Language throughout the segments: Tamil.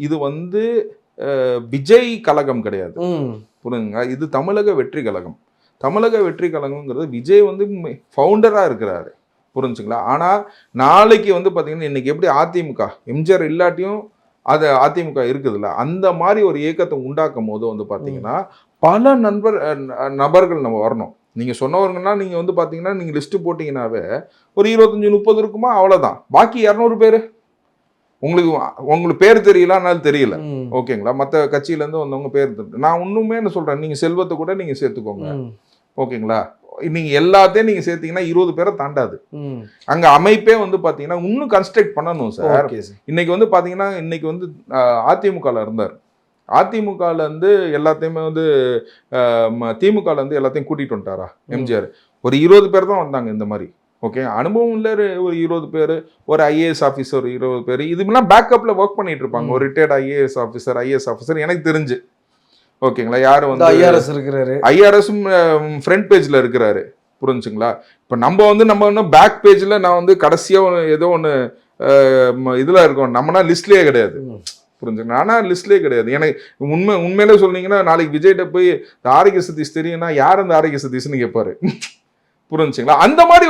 இது வந்து விஜய் கழகம் கிடையாது, புரியுதுங்களா? இது தமிழக வெற்றி கழகம். தமிழக வெற்றி கழகம்ங்கிறது விஜய் வந்து ஃபவுண்டராக இருக்கிறாரு, புரிஞ்சுங்களா? ஆனால் நாளைக்கு வந்து பார்த்தீங்கன்னா இன்னைக்கு எப்படி அதிமுக எம்ஜிஆர் இல்லாட்டியும் அது அதிமுக இருக்குதுல்ல, அந்த மாதிரி ஒரு இயக்கத்தை உண்டாக்கும் போது வந்து பார்த்தீங்கன்னா பல நபர்கள் நம்ம வரணும். நீங்கள் சொன்னவங்கன்னா நீங்கள் வந்து பார்த்தீங்கன்னா நீங்கள் லிஸ்ட்டு போட்டிங்கன்னாவே ஒரு 25-30 இருக்குமா, அவ்வளோதான். பாக்கி 200 பேர் உங்களுக்கு பேர் தெரியலான்னாலும் தெரியல, ஓகேங்களா? மற்ற கட்சியிலேருந்து வந்தவங்க பேர் தெரியும். நான் இன்னுமே என்ன சொல்கிறேன், நீங்கள் செல்வத்தை கூட நீங்கள் சேர்த்துக்கோங்க, ஓகேங்களா? நீங்கள் எல்லாத்தையும் நீங்கள் சேர்த்தீங்கன்னா 20 பேரை தாண்டாது. அங்கே அமைப்பே வந்து பார்த்தீங்கன்னா இன்னும் கன்ஸ்ட்ரக்ட் பண்ணணும் சார். இன்னைக்கு வந்து பார்த்தீங்கன்னா இன்னைக்கு வந்து அதிமுகவில் இருந்தார், அதிமுகவில் வந்து எல்லாத்தையுமே வந்து திமுகவில் வந்து எல்லாத்தையும் கூட்டிகிட்டு வந்துட்டாரா எம்ஜிஆர்? ஒரு 20 பேர் தான் வந்தாங்க இந்த மாதிரி, ஓகே? அனுபவம் இல்லை ஒரு 20 பேர், ஒரு ஐஏஎஸ் ஆஃபீஸர் 20 பேர், இதுமெல்லாம் பேக்கப்பில் ஒர்க் பண்ணிட்டு இருப்பாங்க. ஒரு ரிட்டையர்ட் ஐஏஎஸ் ஆஃபீஸர் எனக்கு தெரிஞ்சு, ஓகேங்களா? யார் வந்து ஐஆர்எஸ் இருக்கிறாரு, ஐஆர்எஸும் ஃப்ரண்ட் பேஜில் இருக்கிறாரு, புரிஞ்சுங்களா? இப்போ நம்ம இன்னும் பேக் பேஜில் நான் வந்து கடைசியாக ஏதோ ஒன்று இதில் இருக்கோம், நம்மனா லிஸ்ட்லேயே கிடையாது, புரிஞ்சுங்க? ஆனால் லிஸ்ட்லேயே கிடையாது. எனக்கு உண்மையிலே சொன்னீங்கன்னா நாளைக்கு விஜய்கிட்ட போய் இந்த ஆரோக்கிய சதீஷ் தெரியும்னா யார் அந்த ஆரோக்கிய சதீஷ்னு கேட்பாரு, புரிஞ்சுங்களா? அந்த மாதிரி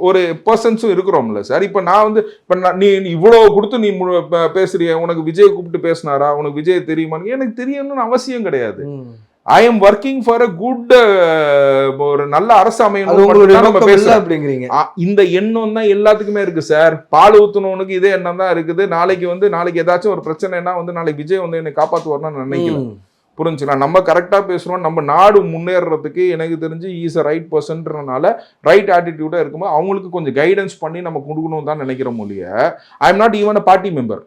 ஒரு பர்சன்ஸும் இருக்கிறோம்ல சார். இப்போ நான் வந்து இப்போ நீ இவ்வளோ கொடுத்து நீ பேசுறிய, உனக்கு விஜய் கூப்பிட்டு பேசினாரா, உனக்கு விஜய் தெரியுமான்னு எனக்கு தெரியணும்னு அவசியம் கிடையாது. I am working for a good, ஒரு நல்ல அரசு அமையணும். இந்த எண்ணம் தான் எல்லாத்துக்குமே இருக்கு சார். பால் ஊத்துனவனுக்கு இதே எண்ணம் தான் இருக்குது. நாளைக்கு ஏதாச்சும் ஒரு பிரச்சனைனா வந்து நாளைக்கு விஜய் வந்து என்னை காப்பாற்றுவார்னு நினைக்கிறேன், புரிஞ்சுக்கலாம்? நம்ம கரெக்டாக பேசுகிறோம், நம்ம நாடு முன்னேறதுக்கு எனக்கு தெரிஞ்சு இஸ் அ ரைட் பர்சன்றனால ரைட் ஆட்டிடியூடாக இருக்கும்போது அவங்களுக்கு கொஞ்சம் கைடன்ஸ் பண்ணி நம்ம கொடுக்கணும் தான் நினைக்கிற மொழிய. I am not even a party member.